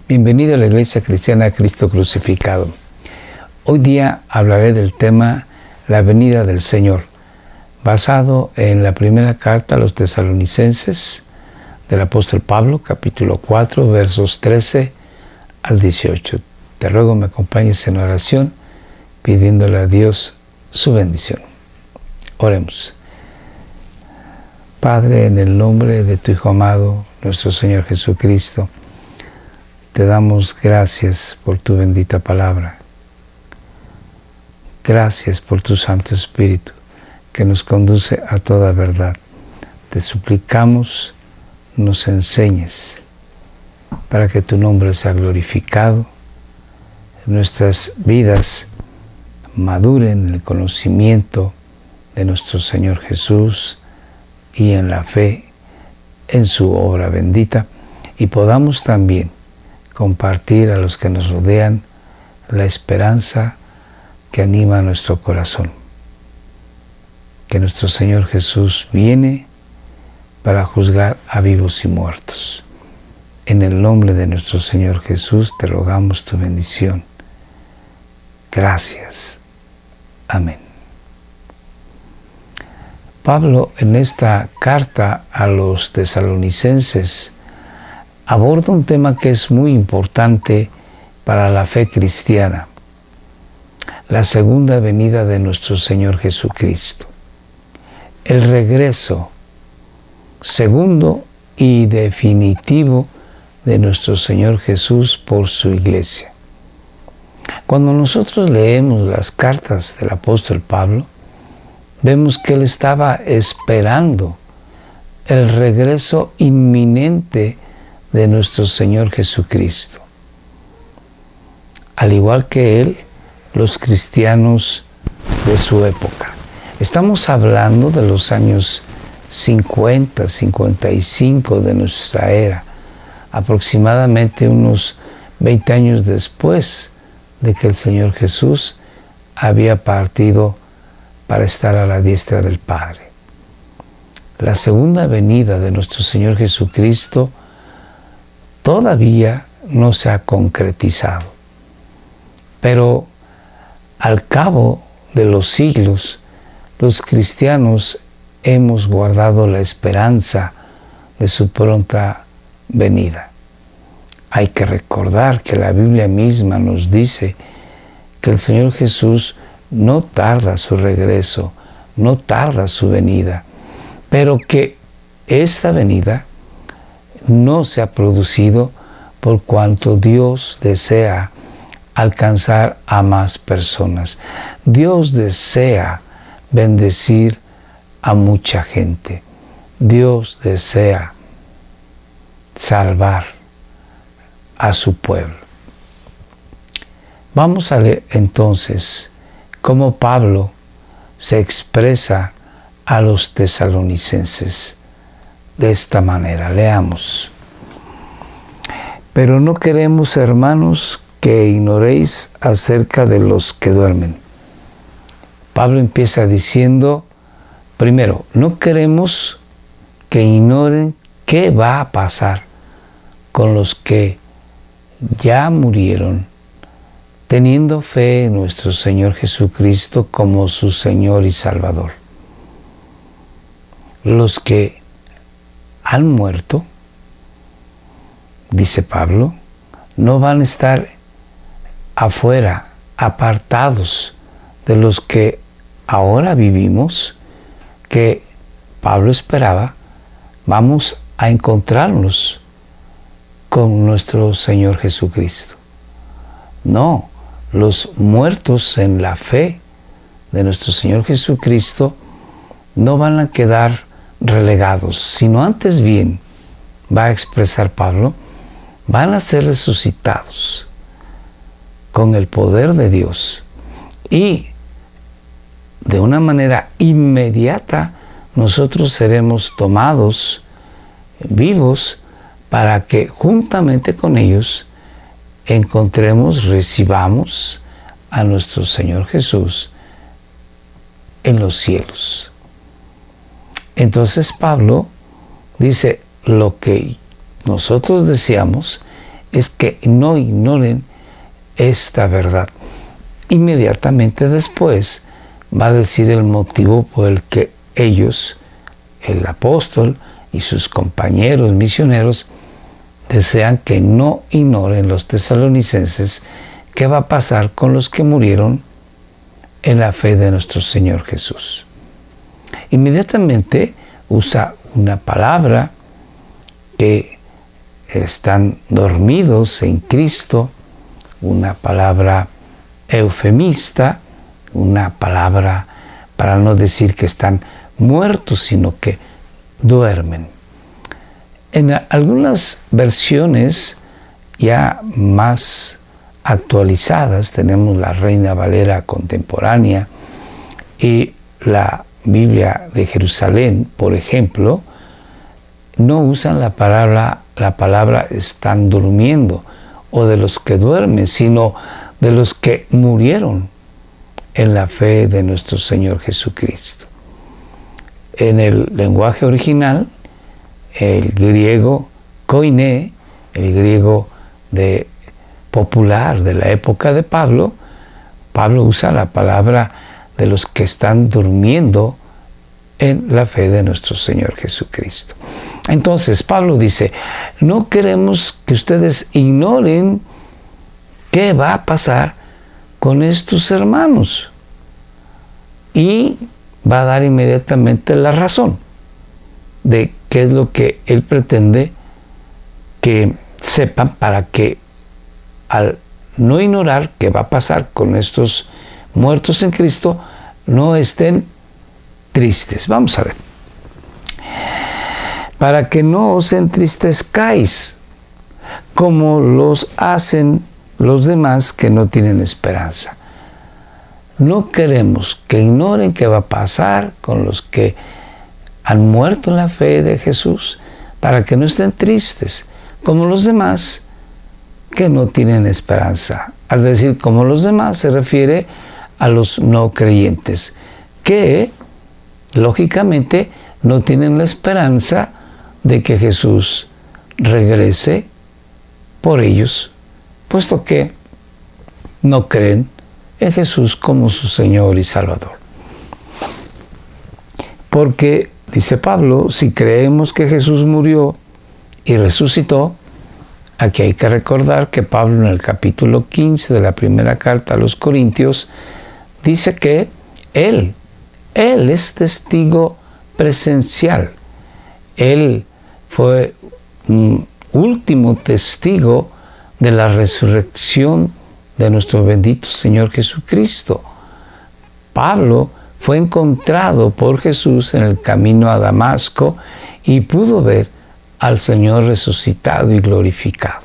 Bienvenido a la Iglesia Cristiana Cristo Crucificado. Hoy día hablaré del tema la venida del Señor, basado en la primera carta a los Tesalonicenses del apóstol Pablo, capítulo 4, versos 13 al 18. Te ruego me acompañes en oración, pidiéndole a Dios su bendición. Oremos. Padre, en el nombre de tu Hijo amado, nuestro Señor Jesucristo, te damos gracias por tu bendita palabra. Gracias por tu Santo Espíritu que nos conduce a toda verdad. Te suplicamos nos enseñes para que tu nombre sea glorificado, nuestras vidas maduren en el conocimiento de nuestro Señor Jesús y en la fe en su obra bendita, y podamos también compartir a los que nos rodean la esperanza que anima nuestro corazón. Que nuestro Señor Jesús viene para juzgar a vivos y muertos. En el nombre de nuestro Señor Jesús te rogamos tu bendición. Gracias. Amén. Pablo, en esta carta a los tesalonicenses, aborda un tema que es muy importante para la fe cristiana: la segunda venida de nuestro Señor Jesucristo, el regreso segundo y definitivo de nuestro Señor Jesús por su iglesia. Cuando nosotros leemos las cartas del apóstol Pablo, vemos que él estaba esperando el regreso inminente de nuestro Señor Jesucristo. Al igual que él, los cristianos de su época. Estamos hablando de los años 50, 55 de nuestra era, aproximadamente unos 20 años después de que el Señor Jesús había partido para estar a la diestra del Padre. La segunda venida de nuestro Señor Jesucristo todavía no se ha concretizado, pero al cabo de los siglos, los cristianos hemos guardado la esperanza de su pronta venida. Hay que recordar que la Biblia misma nos dice que el Señor Jesús no tarda su regreso, no tarda su venida, pero que esta venida no se ha producido por cuanto Dios desea alcanzar a más personas. Dios desea bendecir a mucha gente. Dios desea salvar a su pueblo. Vamos a leer entonces cómo Pablo se expresa a los tesalonicenses de esta manera. Leamos. Pero no queremos, hermanos, que ignoréis acerca de los que duermen. Pablo empieza diciendo, primero, no queremos que ignoren qué va a pasar con los que ya murieron, teniendo fe en nuestro Señor Jesucristo como su Señor y Salvador. Los que han muerto, dice Pablo, no van a estar afuera, apartados de los que ahora vivimos, que Pablo esperaba, vamos a encontrarnos con nuestro Señor Jesucristo. No, los muertos en la fe de nuestro Señor Jesucristo no van a quedar relegados, sino antes bien, va a expresar Pablo, van a ser resucitados con el poder de Dios, y de una manera inmediata nosotros seremos tomados vivos para que juntamente con ellos recibamos a nuestro Señor Jesús en los cielos. Entonces Pablo dice, lo que nosotros deseamos es que no ignoren esta verdad. Inmediatamente después va a decir el motivo por el que ellos, el apóstol y sus compañeros misioneros, desean que no ignoren los tesalonicenses qué va a pasar con los que murieron en la fe de nuestro Señor Jesús. Inmediatamente usa una palabra que están dormidos en Cristo, una palabra eufemista, una palabra para no decir que están muertos, sino que duermen. En algunas versiones ya más actualizadas, tenemos la Reina Valera contemporánea y la Biblia de Jerusalén, por ejemplo, no usan la palabra están durmiendo o de los que duermen, sino de los que murieron en la fe de nuestro Señor Jesucristo. En el lenguaje original, el griego koiné, el griego popular de la época de Pablo usa la palabra de los que están durmiendo en la fe de nuestro Señor Jesucristo. Entonces Pablo dice, no queremos que ustedes ignoren qué va a pasar con estos hermanos. Y va a dar inmediatamente la razón de qué es lo que él pretende que sepan para que al no ignorar qué va a pasar con estos muertos en Cristo, no estén tristes. Vamos a ver. Para que no os entristezcáis como los hacen los demás que no tienen esperanza. No queremos que ignoren qué va a pasar con los que han muerto en la fe de Jesús, para que no estén tristes, como los demás que no tienen esperanza. Al decir como los demás, se refiere a los no creyentes, que lógicamente no tienen la esperanza de que Jesús regrese por ellos, puesto que no creen en Jesús como su Señor y Salvador. Porque, dice Pablo, si creemos que Jesús murió y resucitó, aquí hay que recordar que Pablo en el capítulo 15 de la primera carta a los Corintios dice que Él es testigo presencial. Él fue un último testigo de la resurrección de nuestro bendito Señor Jesucristo. Pablo fue encontrado por Jesús en el camino a Damasco y pudo ver al Señor resucitado y glorificado.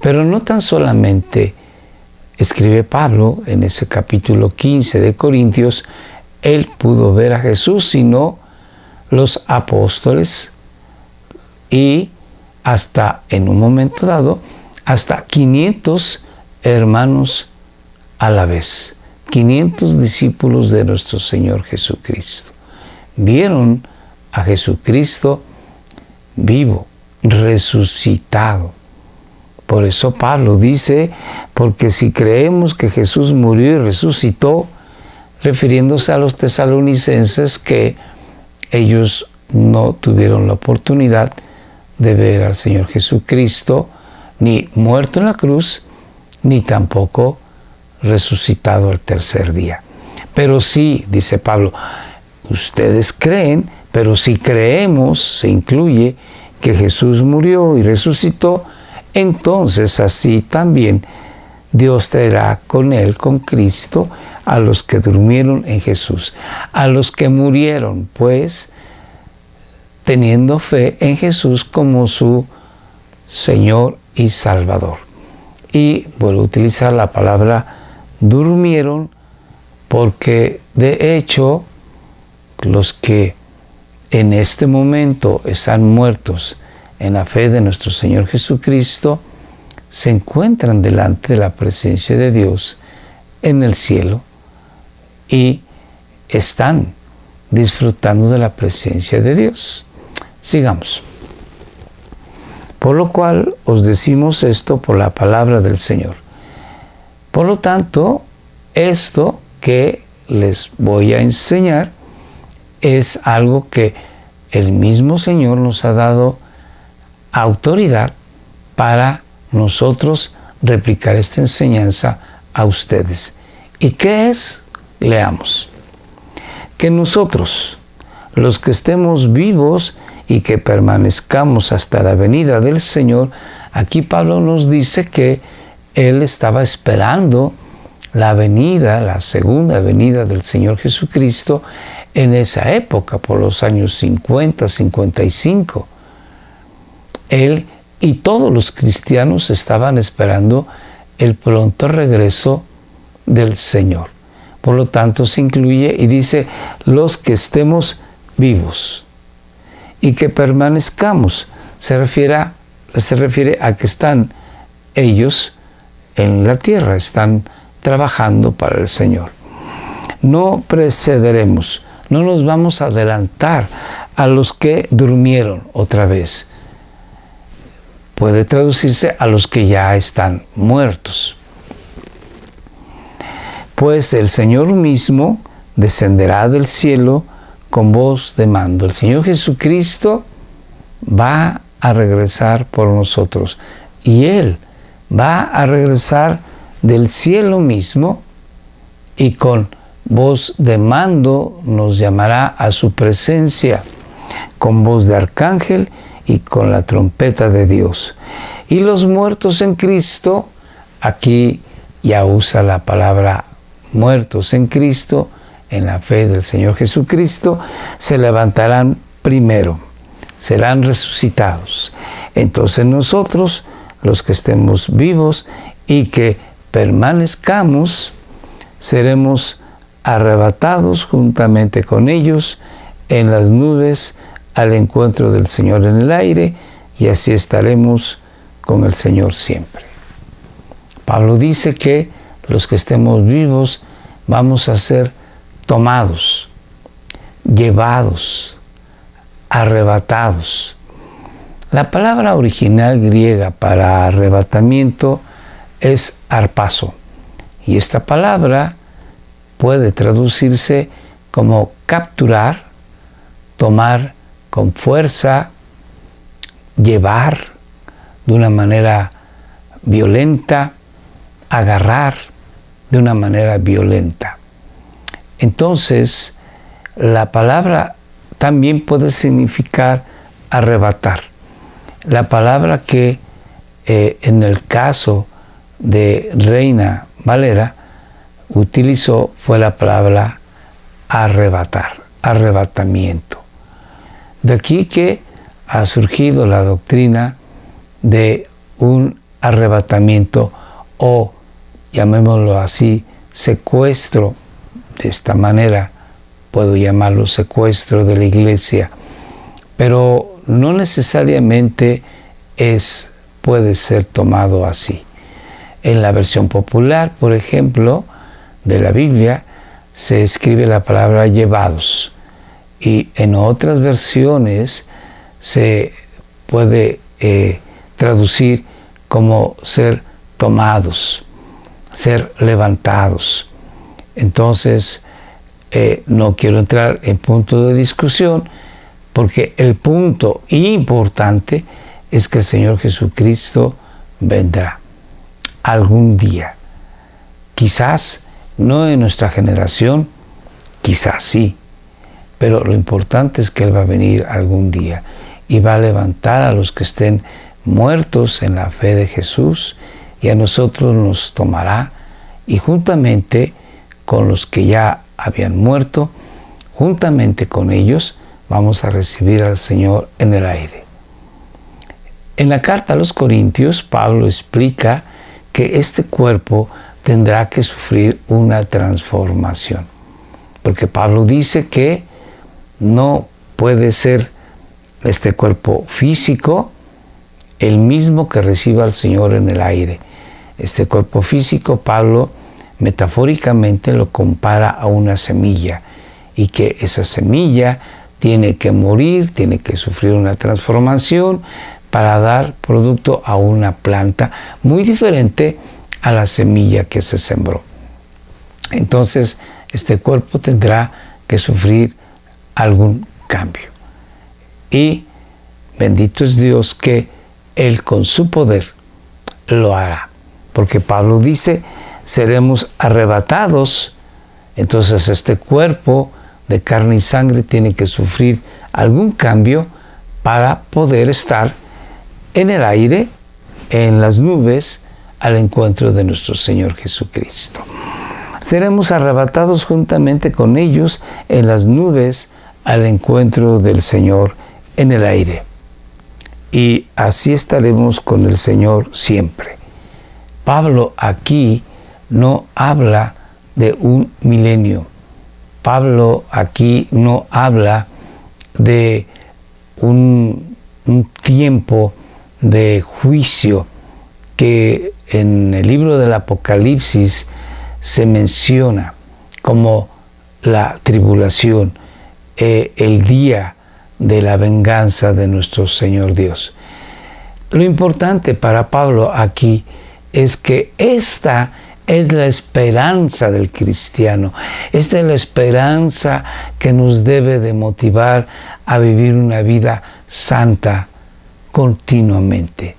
Pero no tan solamente escribe Pablo en ese capítulo 15 de Corintios, él pudo ver a Jesús, sino los apóstoles y hasta en un momento dado, hasta 500 hermanos a la vez, 500 discípulos de nuestro Señor Jesucristo. Vieron a Jesucristo vivo, resucitado. Por eso Pablo dice, porque si creemos que Jesús murió y resucitó, refiriéndose a los tesalonicenses que ellos no tuvieron la oportunidad de ver al Señor Jesucristo, ni muerto en la cruz, ni tampoco resucitado al tercer día. Pero sí, dice Pablo, ustedes creen, pero si creemos, se incluye que Jesús murió y resucitó, entonces así también Dios traerá con Él, con Cristo, a los que durmieron en Jesús, a los que murieron, pues, teniendo fe en Jesús como su Señor y Salvador. Y vuelvo a utilizar la palabra durmieron, porque de hecho los que en este momento están muertos en la fe de nuestro Señor Jesucristo se encuentran delante de la presencia de Dios en el cielo y están disfrutando de la presencia de Dios. Sigamos. Por lo cual os decimos esto por la palabra del Señor. Por lo tanto, esto que les voy a enseñar es algo que el mismo Señor nos ha dado autoridad para nosotros replicar esta enseñanza a ustedes. ¿Y qué es? Leamos. Que nosotros, los que estemos vivos y que permanezcamos hasta la venida del Señor, aquí Pablo nos dice que él estaba esperando la venida, la segunda venida del Señor Jesucristo en esa época, por los años 50, 55. Él y todos los cristianos estaban esperando el pronto regreso del Señor. Por lo tanto, se incluye y dice, los que estemos vivos y que permanezcamos. Se refiere a que están ellos en la tierra, están trabajando para el Señor. No precederemos, no nos vamos a adelantar a los que durmieron otra vez. Puede traducirse a los que ya están muertos. Pues el Señor mismo descenderá del cielo con voz de mando. El Señor Jesucristo va a regresar por nosotros y Él va a regresar del cielo mismo y con voz de mando nos llamará a su presencia, con voz de arcángel y con la trompeta de Dios. Y los muertos en Cristo, aquí ya usa la palabra muertos en Cristo, en la fe del Señor Jesucristo, se levantarán primero, serán resucitados. Entonces nosotros, los que estemos vivos y que permanezcamos, seremos arrebatados juntamente con ellos en las nubes al encuentro del Señor en el aire, y así estaremos con el Señor siempre. Pablo dice que los que estemos vivos vamos a ser tomados, llevados, arrebatados. La palabra original griega para arrebatamiento es harpazo, y esta palabra puede traducirse como capturar, tomar con fuerza, llevar de una manera violenta, agarrar de una manera violenta. Entonces, la palabra también puede significar arrebatar. La palabra que en el caso de Reina Valera utilizó fue la palabra arrebatar, arrebatamiento. De aquí que ha surgido la doctrina de un arrebatamiento o, llamémoslo así, secuestro. De esta manera puedo llamarlo secuestro de la iglesia, pero no necesariamente puede ser tomado así. En la versión popular, por ejemplo, de la Biblia, se escribe la palabra llevados, y en otras versiones se puede traducir como ser tomados, ser levantados. Entonces, no quiero entrar en punto de discusión, porque el punto importante es que el Señor Jesucristo vendrá algún día. Quizás no en nuestra generación, quizás sí, pero lo importante es que Él va a venir algún día y va a levantar a los que estén muertos en la fe de Jesús, y a nosotros nos tomará, y juntamente con los que ya habían muerto, juntamente con ellos vamos a recibir al Señor en el aire. En la carta a los Corintios, Pablo explica que este cuerpo tendrá que sufrir una transformación, porque Pablo dice que no puede ser este cuerpo físico el mismo que reciba al Señor en el aire. Este cuerpo físico, Pablo metafóricamente lo compara a una semilla, y que esa semilla tiene que morir, tiene que sufrir una transformación para dar producto a una planta muy diferente a la semilla que se sembró. Entonces, este cuerpo tendrá que sufrir algún cambio. Y bendito es Dios que Él con su poder lo hará. Porque Pablo dice, seremos arrebatados. Entonces este cuerpo de carne y sangre tiene que sufrir algún cambio para poder estar en el aire, en las nubes, al encuentro de nuestro Señor Jesucristo. Seremos arrebatados juntamente con ellos en las nubes al encuentro del Señor en el aire. Y así estaremos con el Señor siempre. Pablo aquí no habla de un milenio. Pablo aquí no habla de un tiempo de juicio que en el libro del Apocalipsis se menciona como la tribulación, el día de la venganza de nuestro Señor Dios. Lo importante para Pablo aquí es que esta es la esperanza del cristiano. Esta es la esperanza que nos debe de motivar a vivir una vida santa continuamente.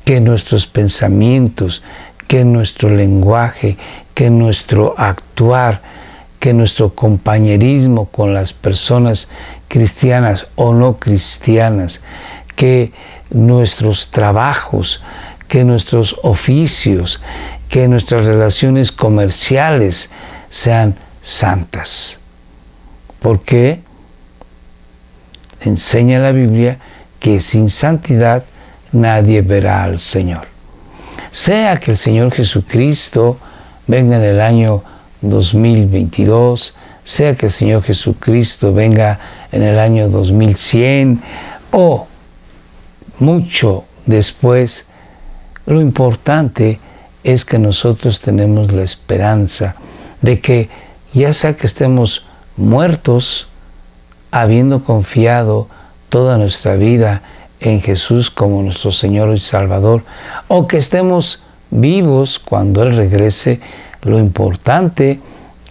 Que nuestros pensamientos, que nuestro lenguaje, que nuestro actuar, que nuestro compañerismo con las personas cristianas o no cristianas, que nuestros trabajos, que nuestros oficios, que nuestras relaciones comerciales sean santas. Porque enseña la Biblia que sin santidad nadie verá al Señor. Sea que el Señor Jesucristo venga en el año 2022, sea que el Señor Jesucristo venga en el año 2100 o mucho después, lo importante es que nosotros tenemos la esperanza de que ya sea que estemos muertos, habiendo confiado toda nuestra vida en Jesús como nuestro Señor y Salvador, o que estemos vivos cuando Él regrese, lo importante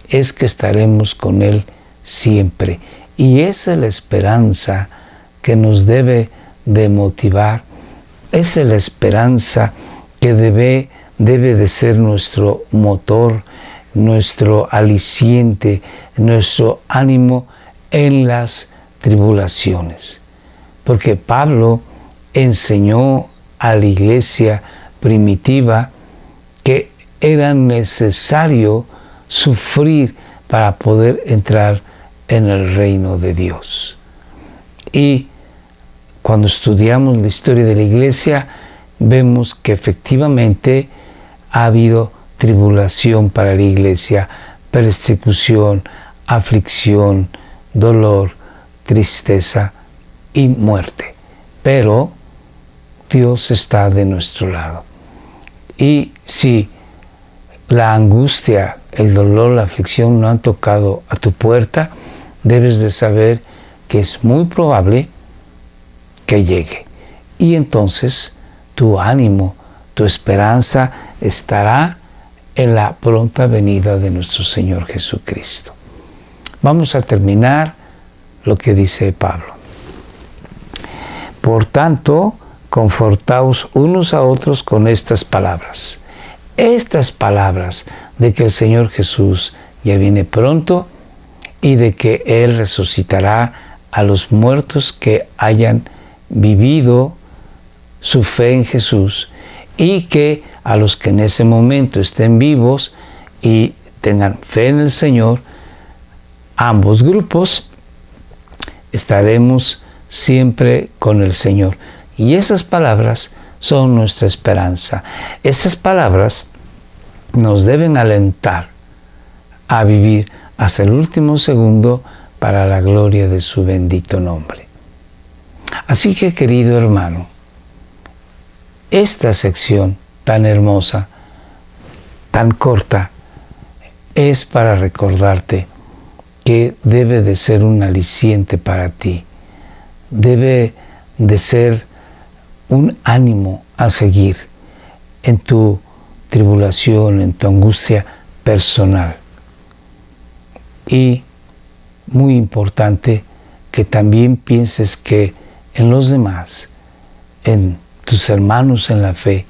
es que estaremos con Él siempre. Y esa es la esperanza que nos debe de motivar, esa es la esperanza que debe de ser nuestro motor, nuestro aliciente, nuestro ánimo en las tribulaciones. Porque Pablo enseñó a la iglesia primitiva que era necesario sufrir para poder entrar en el reino de Dios. Y cuando estudiamos la historia de la iglesia, vemos que efectivamente ha habido tribulación para la iglesia, persecución, aflicción, dolor, tristeza y muerte. Pero Dios está de nuestro lado. Y si la angustia, el dolor, la aflicción no han tocado a tu puerta, debes de saber que es muy probable que llegue. Y entonces tu ánimo, tu esperanza estará en la pronta venida de nuestro Señor Jesucristo. Vamos a terminar lo que dice Pablo. Por tanto, confortaos unos a otros con estas palabras. Estas palabras de que el Señor Jesús ya viene pronto y de que Él resucitará a los muertos que hayan vivido su fe en Jesús, y que a los que en ese momento estén vivos y tengan fe en el Señor, ambos grupos estaremos siempre con el Señor. Y esas palabras son nuestra esperanza. Esas palabras nos deben alentar a vivir hasta el último segundo para la gloria de su bendito nombre. Así que, querido hermano, esta sección tan hermosa, tan corta, es para recordarte que debe de ser un aliciente para ti. Debe de ser un ánimo a seguir en tu tribulación, en tu angustia personal. Y muy importante que también pienses que en los demás, en tus hermanos en la fe,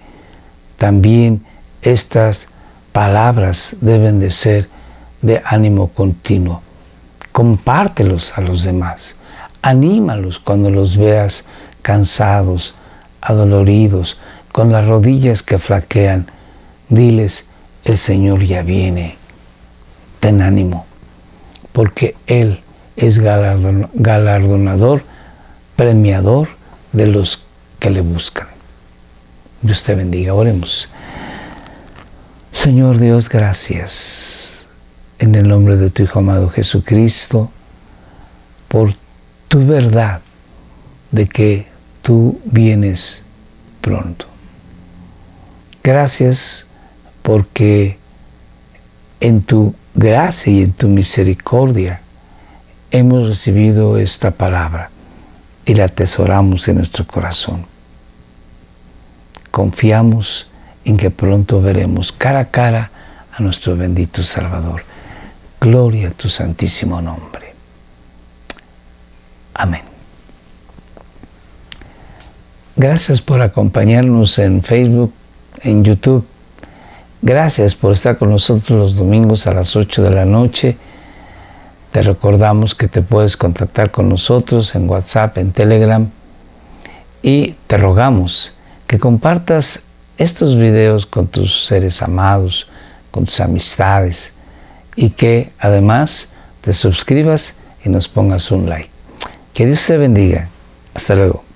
también estas palabras deben de ser de ánimo continuo. Compártelos a los demás. Anímalos cuando los veas cansados, adoloridos, con las rodillas que flaquean. Diles, el Señor ya viene. Ten ánimo, porque Él es galardonador, premiador de los que le buscan. Dios te bendiga. Oremos. Señor Dios, gracias en el nombre de tu Hijo amado Jesucristo por tu verdad de que tú vienes pronto. Gracias porque en tu gracia y en tu misericordia hemos recibido esta palabra y la atesoramos en nuestro corazón. Confiamos en que pronto veremos cara a cara a nuestro bendito Salvador. Gloria a tu santísimo nombre. Amén. Gracias por acompañarnos en Facebook, en YouTube. Gracias por estar con nosotros los domingos a las 8 de la noche. Te recordamos que te puedes contactar con nosotros en WhatsApp, en Telegram. Y te rogamos que compartas estos videos con tus seres amados, con tus amistades. Y que además te suscribas y nos pongas un like. Que Dios te bendiga. Hasta luego.